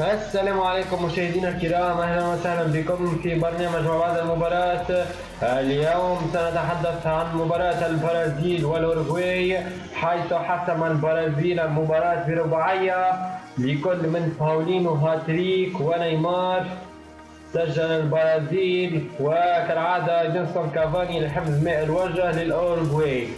السلام عليكم مشاهدينا الكرام، اهلا وسهلا بكم في برنامج ما بعد المباراة. اليوم سنتحدث عن مباراة البرازيل والاوروغواي، حيث حسم البرازيل المباراة برباعية لكل من باولينو هاتريك ونيمار. سجل البرازيل وكالعادة جنسون كافاني لحفظ ماء الوجه للاوروغواي.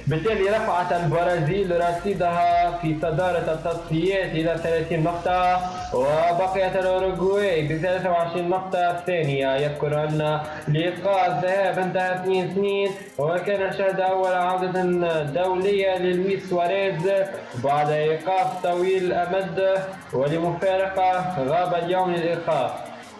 بالتالي رفعت البرازيل رصيدها في صدارة التصفيات إلى 30 نقطة، وبقيت الأوروغواي ب 23 نقطة الثانية. يذكر أن لقاء الذهاب انتهى 2-2، وكان شهد أول عودة دولية للويس سواريز بعد إيقاف طويل الأمد، ولمفارقة غاب اليوم للإيقاف.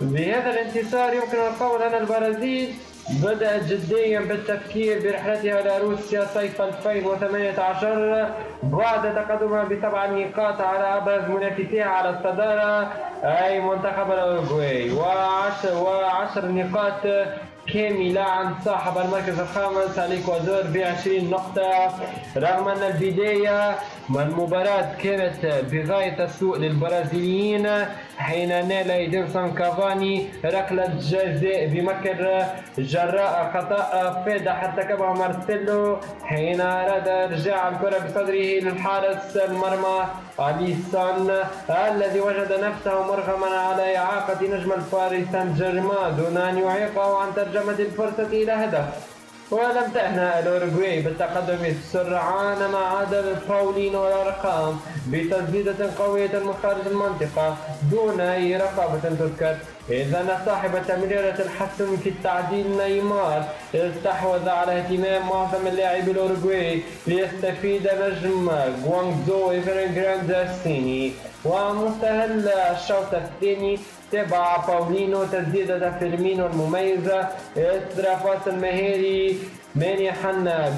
بهذا الانتصار يمكن القول أن البرازيل بدأت جديا بالتفكير برحلتها إلى روسيا صيف 2018 بعد تقدمها ب7 نقاط على أبرز منافسيها على الصدارة أي منتخب الأوروغواي، و10 نقاط كاملة عن صاحب المركز الخامس الإكوادور ب20 نقطة. رغم أن البداية والمباراة كانت بغاية السوء للبرازيليين حين نال إدينسون كافاني ركلة جزاء بمكر جراء خطأ فادح ارتكبه مارسيلو حين أراد إرجاع الكرة بصدره للحارس المرمى أليسون، الذي وجد نفسه مرغما على إعاقة نجم الباريس سان جيرمان دون أن يعيقه عن ترجمة الفرصة إلى هدف. ولم تهنأ الأوروغواي بالتقدم سرعان مع عدل باولينو الأرقام بتسديدة قوية من خارج المنطقة دون أي رقابة تذكر، إذ أن صاحب تمريرة الحسم في التعديل نيمار استحوذ على اهتمام معظم اللاعبي الأوروغواي ليستفيد نجم غوانغزو إيفرجراند الصيني. ومستهل الشوط الثاني تابع باولينو تسديدة فيرمينو المميزة إثر فاصل مهاري مانحا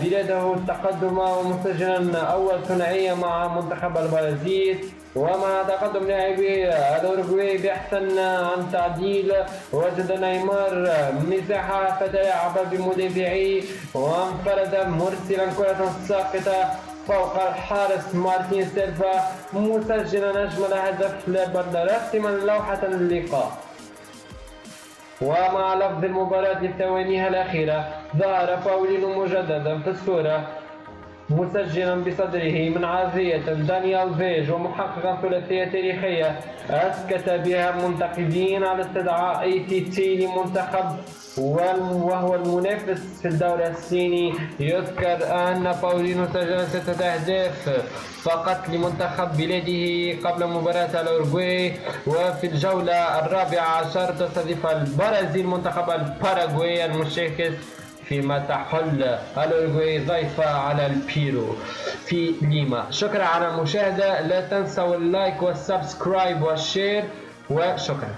بلاده التقدم ومسجلا أول ثنائية مع منتخب البرازيل. ومع تقدم لاعبي الأوروغواي بحثا عن تعديل وجد نيمار مساحة فتلاعب بمدافعيه وانفرد مرسلا كرة ساقطة فوق الحارس مارتين سيلفا مسجلا أجمل هدف رسما لوحة اللقاء. ومع لفظ المباراة لثوانيها الأخيرة ظهر باولينو مجددا في الصورة مسجلا بصدره من عافية دانيال فيج ومحققا ثلاثية تاريخية أسكت بها منتقدين على استدعاء ATT لمنتخب وهو المنافس في الدوري الصيني. يذكر أن باولينو سجل 6 أهداف فقط لمنتخب بلاده قبل مباراة الأوروغواي. وفي الجولة 14 تستضيف البرازيل منتخب الباراغواي المشاكس، فيما تحل الأوروغواي ضيفة على البيرو في ليما. شكرا على المشاهدة، لا تنسوا اللايك والسبسكرايب والشير، وشكرا.